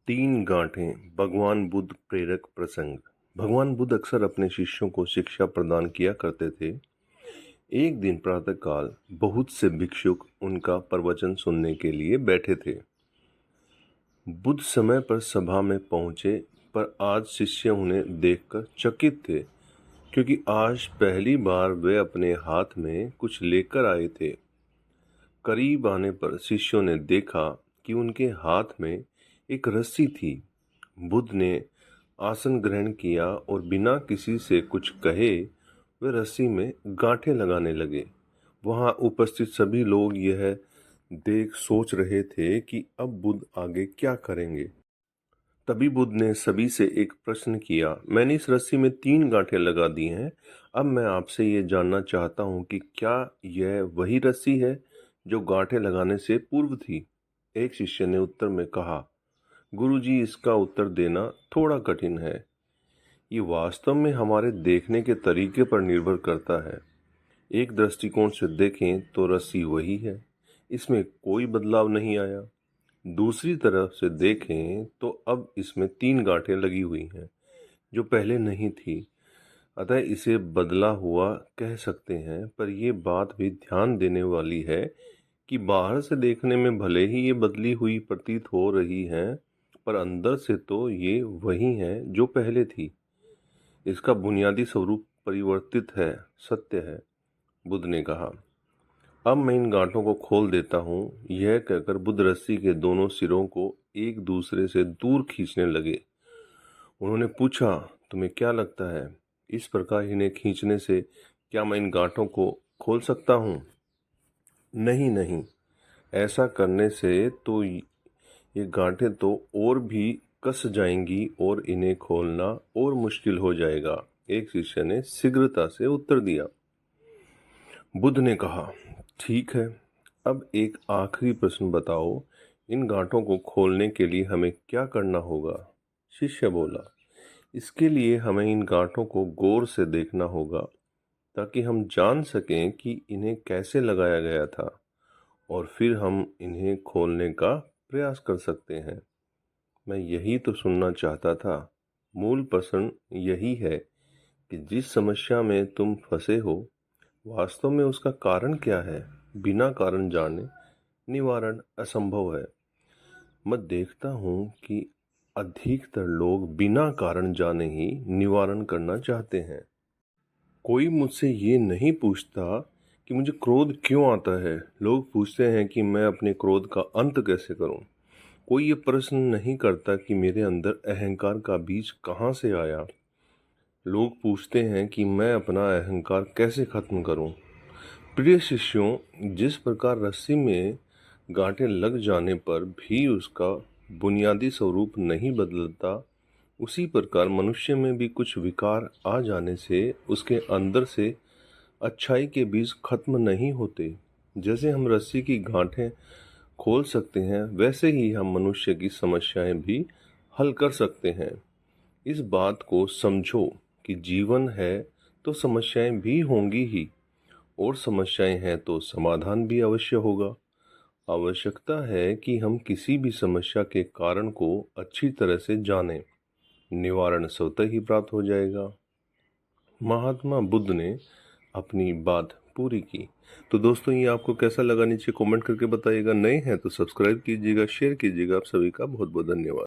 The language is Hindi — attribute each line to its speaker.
Speaker 1: तीन गांठें भगवान बुद्ध प्रेरक प्रसंग। भगवान बुद्ध अक्सर अपने शिष्यों को शिक्षा प्रदान किया करते थे। एक दिन प्रातःकाल बहुत से भिक्षुक उनका प्रवचन सुनने के लिए बैठे थे। बुद्ध समय पर सभा में पहुंचे, पर आज शिष्य उन्हें देखकर चकित थे, क्योंकि आज पहली बार वे अपने हाथ में कुछ लेकर आए थे। करीब आने पर शिष्यों ने देखा कि उनके हाथ में एक रस्सी थी। बुद्ध ने आसन ग्रहण किया और बिना किसी से कुछ कहे वे रस्सी में गांठें लगाने लगे। वहां उपस्थित सभी लोग यह देख सोच रहे थे कि अब बुद्ध आगे क्या करेंगे। तभी बुद्ध ने सभी से एक प्रश्न किया, मैंने इस रस्सी में 3 गांठें लगा दी हैं। अब मैं आपसे ये जानना चाहता हूँ कि क्या यह वही रस्सी है जो गांठें लगाने से पूर्व थी। एक शिष्य ने उत्तर में कहा, गुरुजी, इसका उत्तर देना थोड़ा कठिन है। ये वास्तव में हमारे देखने के तरीके पर निर्भर करता है। एक दृष्टिकोण से देखें तो रस्सी वही है, इसमें कोई बदलाव नहीं आया। दूसरी तरफ से देखें तो अब इसमें 3 गांठें लगी हुई हैं, जो पहले नहीं थी। अतः इसे बदला हुआ कह सकते हैं, पर यह बात भी ध्यान देने वाली है कि बाहर से देखने में भले ही ये बदली हुई प्रतीत हो रही हैं, पर अंदर से तो ये वही हैं जो पहले थी। इसका बुनियादी स्वरूप परिवर्तित है, सत्य है। बुद्ध ने कहा, अब मैं इन गांठों को खोल देता हूँ। यह कहकर बुद्ध रस्सी के दोनों सिरों को एक दूसरे से दूर खींचने लगे। उन्होंने पूछा, तुम्हें क्या लगता है, इस प्रकार इन्हें खींचने से क्या मैं इन गांठों को खोल सकता हूँ? नहीं नहीं, ऐसा करने से तो ये गांठें तो और भी कस जाएंगी और इन्हें खोलना और मुश्किल हो जाएगा। एक शिष्य ने शीघ्रता से उत्तर दिया। बुद्ध ने कहा, ठीक है, अब एक आखिरी प्रश्न बताओ, इन गांठों को खोलने के लिए हमें क्या करना होगा? शिष्य बोला, इसके लिए हमें इन गांठों को गौर से देखना होगा, ताकि हम जान सकें कि इन्हें कैसे लगाया गया था, और फिर हम इन्हें खोलने का प्रयास कर सकते हैं। मैं यही तो सुनना चाहता था। मूल प्रश्न यही है कि जिस समस्या में तुम फंसे हो, वास्तव में उसका कारण क्या है। बिना कारण जाने निवारण असंभव है। मैं देखता हूँ कि अधिकतर लोग बिना कारण जाने ही निवारण करना चाहते हैं। कोई मुझसे ये नहीं पूछता कि मुझे क्रोध क्यों आता है। लोग पूछते हैं कि मैं अपने क्रोध का अंत कैसे करूं। कोई ये प्रश्न नहीं करता कि मेरे अंदर अहंकार का बीज कहाँ से आया। लोग पूछते हैं कि मैं अपना अहंकार कैसे खत्म करूं। प्रिय शिष्यों, जिस प्रकार रस्सी में गांठें लग जाने पर भी उसका बुनियादी स्वरूप नहीं बदलता, उसी प्रकार मनुष्य में भी कुछ विकार आ जाने से उसके अंदर से अच्छाई के बीज खत्म नहीं होते। जैसे हम रस्सी की गांठें खोल सकते हैं, वैसे ही हम मनुष्य की समस्याएं भी हल कर सकते हैं। इस बात को समझो कि जीवन है तो समस्याएं भी होंगी ही, और समस्याएं हैं तो समाधान भी अवश्य होगा। आवश्यकता है कि हम किसी भी समस्या के कारण को अच्छी तरह से जानें। निवारण स्वतः ही प्राप्त हो जाएगा। महात्मा बुद्ध ने अपनी बात पूरी की। तो दोस्तों, ये आपको कैसा लगा नीचे कमेंट करके बताइएगा। नए हैं तो सब्सक्राइब कीजिएगा, शेयर कीजिएगा। आप सभी का बहुत बहुत धन्यवाद।